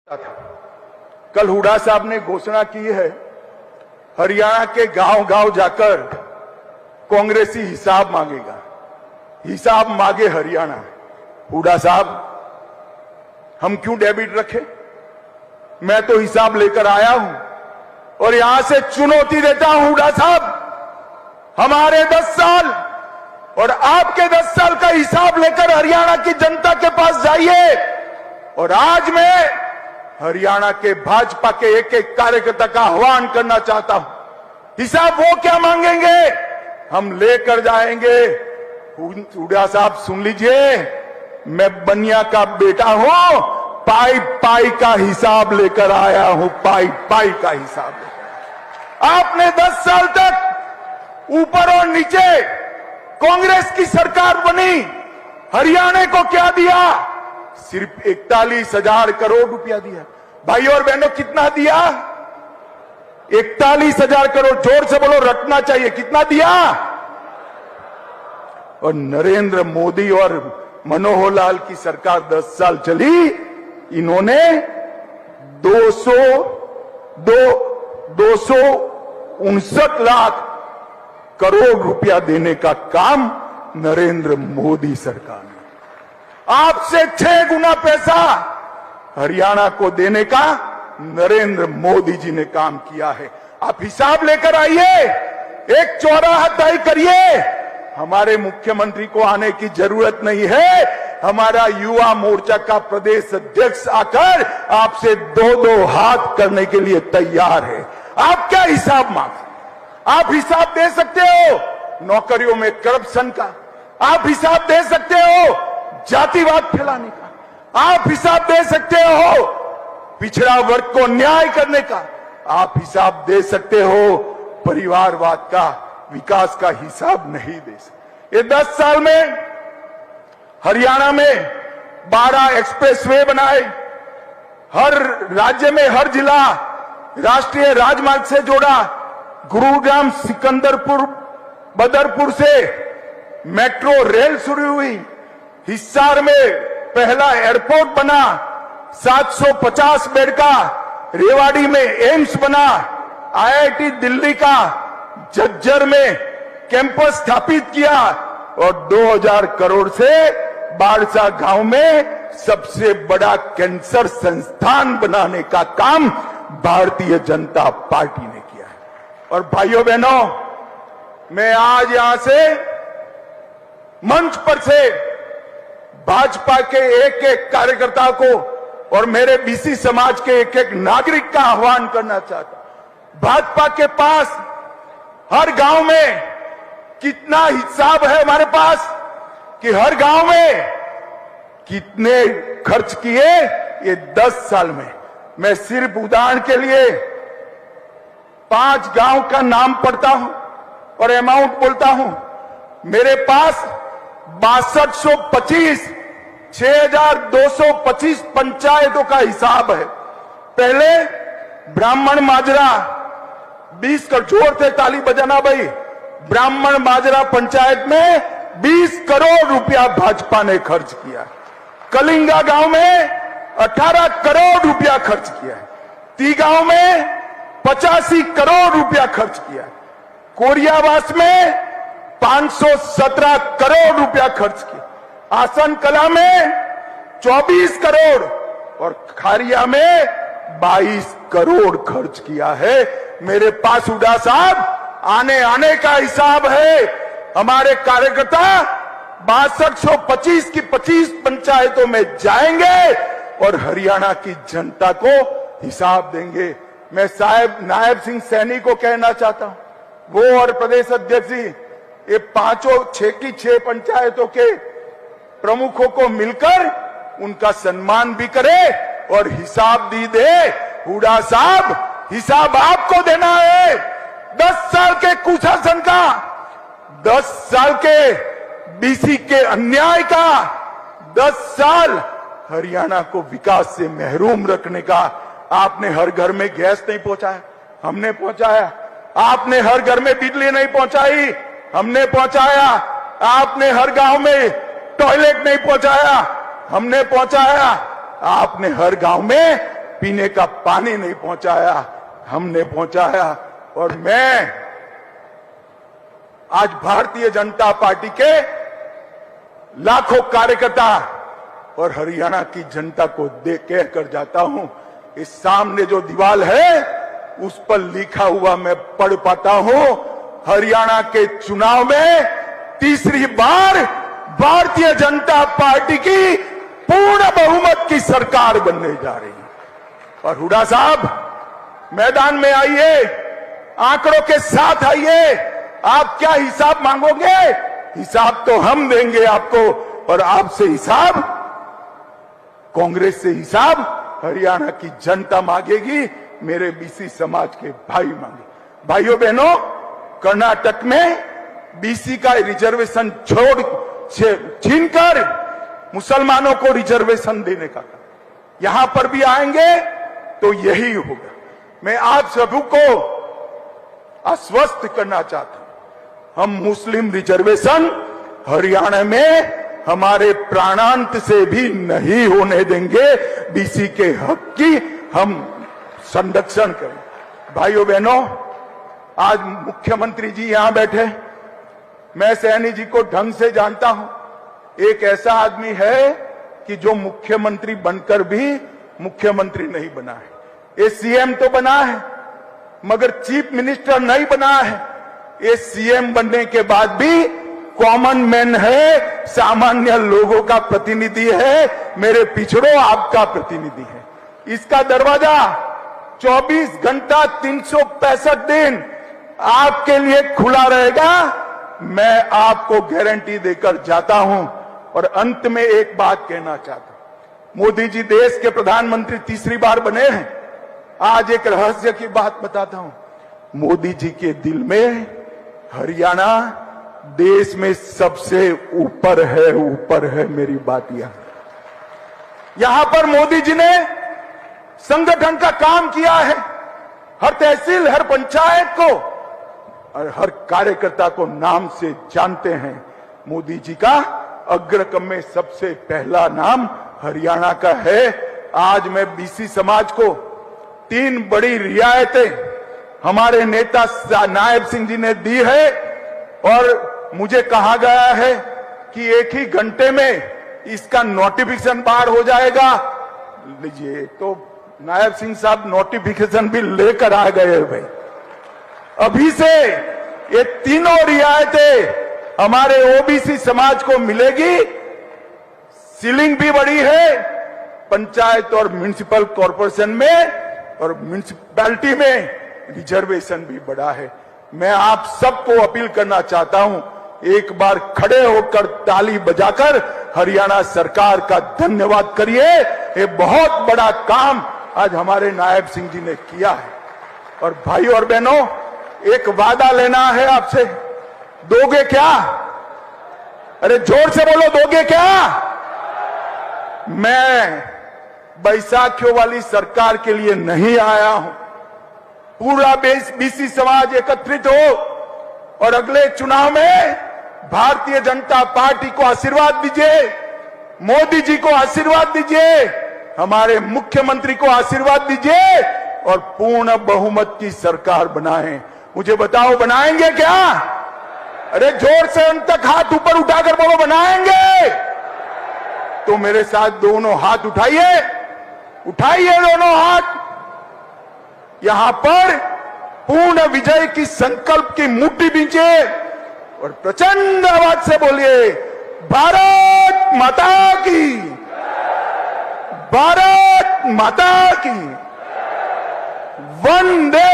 था। कल हुड्डा साहब ने घोषणा की है हरियाणा के गांव-गांव जाकर कांग्रेसी हिसाब मांगेगा। हिसाब मांगे हरियाणा। हुड्डा साहब, हम क्यों डेबिट रखें? मैं तो हिसाब लेकर आया हूं और यहां से चुनौती देता हूं हुड्डा साहब, हमारे 10 साल और आपके 10 साल का हिसाब लेकर हरियाणा की जनता के पास जाइए। और आज मैं हरियाणा के भाजपा के एक एक कार्यकर्ता का आह्वान करना चाहता हूं, हिसाब वो क्या मांगेंगे हम लेकर जाएंगे। हुड्डा साहब सुन लीजिए, मैं बनिया का बेटा हूं, पाई पाई का हिसाब लेकर आया हूं, पाई पाई का हिसाब लेकर। आपने 10 साल तक ऊपर और नीचे कांग्रेस की सरकार बनी, हरियाणा को क्या दिया? सिर्फ 41,000 करोड़ रुपया दिया। भाइयों और बहनों, कितना दिया? 41,000 करोड़। जोर से बोलो, रटना चाहिए। कितना दिया? और नरेंद्र मोदी और मनोहर लाल की सरकार 10 साल चली, इन्होंने 259 लाख करोड़ रुपया देने का काम नरेंद्र मोदी सरकार ने, आपसे 6 गुना पैसा हरियाणा को देने का नरेंद्र मोदी जी ने काम किया है। आप हिसाब लेकर आइए, एक चौराहा तय करिए। हमारे मुख्यमंत्री को आने की जरूरत नहीं है, हमारा युवा मोर्चा का प्रदेश अध्यक्ष आकर आपसे 2-2 हाथ करने के लिए तैयार है। आप क्या हिसाब मांगते? आप हिसाब दे सकते हो नौकरियों में करप्शन का, आप हिसाब दे सकते हो जातिवाद फैलाने का, आप हिसाब दे सकते हो पिछड़ा वर्ग को न्याय करने का, आप हिसाब दे सकते हो परिवारवाद का, विकास का हिसाब नहीं दे सकते। ये 10 साल में हरियाणा में 12 एक्सप्रेसवे बनाए, हर राज्य में हर जिला राष्ट्रीय राजमार्ग से जोड़ा, गुरुग्राम सिकंदरपुर बदरपुर से मेट्रो रेल शुरू हुई, हिसार में पहला एयरपोर्ट बना, 750 बेड का, रेवाड़ी में एम्स बना, आईआईटी दिल्ली का झज्जर में कैंपस स्थापित किया और 2000 करोड़ से बाड़सा गांव में सबसे बड़ा कैंसर संस्थान बनाने का काम भारतीय जनता पार्टी ने किया है। और भाइयों बहनों, मैं आज यहां से मंच पर से भाजपा के एक एक कार्यकर्ता को और मेरे बीसी समाज के एक एक नागरिक का आह्वान करना चाहता हूं। भाजपा के पास हर गांव में कितना हिसाब है हमारे पास कि हर गांव में कितने खर्च किए ये 10 साल में। मैं सिर्फ उदाहरण के लिए 5 गांव का नाम पढ़ता हूं और अमाउंट बोलता हूं। मेरे पास 6225 6225 पंचायतों का हिसाब है। पहले ब्राह्मण माजरा 20 करोड़, जोर से ताली बजाना भाई, ब्राह्मण माजरा पंचायत में 20 करोड़ रुपया भाजपा ने खर्च किया। कलिंगा गांव में 18 करोड़ रुपया खर्च किया है। ती गांव में 85 करोड़ रुपया खर्च किया। कोरियावास में 517 करोड़ रुपया खर्च किया। आसन कला में 24 करोड़ और खारिया में 22 करोड़ खर्च किया है। मेरे पास हुड्डा साहब आने का हिसाब है। हमारे कार्यकर्ता 6225 की 25 पंचायतों में जाएंगे और हरियाणा की जनता को हिसाब देंगे। मैं साहब नायब सिंह सैनी को कहना चाहता हूं, वो और प्रदेश अध्यक्ष जी, ये 6 की 6 पंचायतों के प्रमुखों को मिलकर उनका सम्मान भी करे और हिसाब दी दे। हुड्डा साहब, हिसाब आपको देना है 10 साल के कुशासन का, 10 साल के बीसी के अन्याय का, 10 साल हरियाणा को विकास से महरूम रखने का। आपने हर घर में गैस नहीं पहुंचाया, हमने पहुंचाया। आपने हर घर में बिजली नहीं पहुंचाई, हमने पहुंचाया। आपने हर गांव में टॉयलेट नहीं पहुंचाया, हमने पहुंचाया। आपने हर गांव में पीने का पानी नहीं पहुंचाया, हमने पहुंचाया। और मैं आज भारतीय जनता पार्टी के लाखों कार्यकर्ता और हरियाणा की जनता को देख कहकर जाता हूं, इस सामने जो दीवार है उस पर लिखा हुआ मैं पढ़ पाता हूं, हरियाणा के चुनाव में तीसरी बार भारतीय जनता पार्टी की पूर्ण बहुमत की सरकार बनने जा रही है। और हुड्डा साहब, मैदान में आइए, आंकड़ों के साथ आइए। आप क्या हिसाब मांगोगे? हिसाब तो हम देंगे आपको, और आपसे हिसाब, कांग्रेस से हिसाब हरियाणा की जनता मांगेगी, मेरे बीसी समाज के भाई मांगे। भाइयों बहनों, कर्नाटक में बीसी का रिजर्वेशन छीनकर मुसलमानों को रिजर्वेशन देने का, यहां पर भी आएंगे तो यही होगा। मैं आप सभी को आश्वस्त करना चाहता हूं, हम मुस्लिम रिजर्वेशन हरियाणा में हमारे प्राणांत से भी नहीं होने देंगे। बीसी के हक की हम संरक्षण करें। भाइयों बहनों, आज मुख्यमंत्री जी यहां बैठे, मैं सैनी जी को ढंग से जानता हूं। एक ऐसा आदमी है कि जो मुख्यमंत्री बनकर भी मुख्यमंत्री नहीं बना है। ये सीएम तो बना है मगर चीफ मिनिस्टर नहीं बना है। ये सीएम बनने के बाद भी कॉमन मैन है, सामान्य लोगों का प्रतिनिधि है, मेरे पिछड़ों आपका प्रतिनिधि है। इसका दरवाजा 24 घंटा 365 दिन आपके लिए खुला रहेगा, मैं आपको गारंटी देकर जाता हूं। और अंत में एक बात कहना चाहता हूं, मोदी जी देश के प्रधानमंत्री तीसरी बार बने हैं। आज एक रहस्य की बात बताता हूं, मोदी जी के दिल में हरियाणा देश में सबसे ऊपर है मेरी बात यहां पर मोदी जी ने संगठन का काम किया है, हर तहसील, हर पंचायत को और हर कार्यकर्ता को नाम से जानते हैं। मोदी जी का अग्रक्रम में सबसे पहला नाम हरियाणा का है। आज मैं बीसी समाज को 3 बड़ी रियायतें हमारे नेता नायब सिंह जी ने दी है, और मुझे कहा गया है कि 1 ही घंटे में इसका नोटिफिकेशन बाहर हो जाएगा। लीजिए, तो नायब सिंह साहब नोटिफिकेशन भी लेकर आ गए भाई। अभी से ये तीनों रियायतें हमारे ओबीसी समाज को मिलेगी। सीलिंग भी बढ़ी है पंचायत और म्युनिसिपल कॉर्पोरेशन में, और म्युनिसिपैलिटी में रिजर्वेशन भी बढ़ा है। मैं आप सबको अपील करना चाहता हूं, एक बार खड़े होकर ताली बजाकर हरियाणा सरकार का धन्यवाद करिए। ये बहुत बड़ा काम आज हमारे नायब सिंह जी ने किया है। और भाइयों और बहनों, एक वादा लेना है आपसे, दोगे क्या? अरे जोर से बोलो, दोगे क्या? मैं बैसाखियों वाली सरकार के लिए नहीं आया हूं। पूरा बीसी समाज एकत्रित हो और अगले चुनाव में भारतीय जनता पार्टी को आशीर्वाद दीजिए, मोदी जी को आशीर्वाद दीजिए, हमारे मुख्यमंत्री को आशीर्वाद दीजिए और पूर्ण बहुमत की सरकार बनाएं। मुझे बताओ, बनाएंगे क्या? अरे जोर से अंत तक हाथ ऊपर उठाकर बोलो, बनाएंगे। तो मेरे साथ दोनों हाथ उठाइए, उठाइए दोनों हाथ। यहां पर पूर्ण विजय की संकल्प की मुट्ठी बींचिए और प्रचंड आवाज से बोलिए, भारत माता की, भारत माता की, वंदे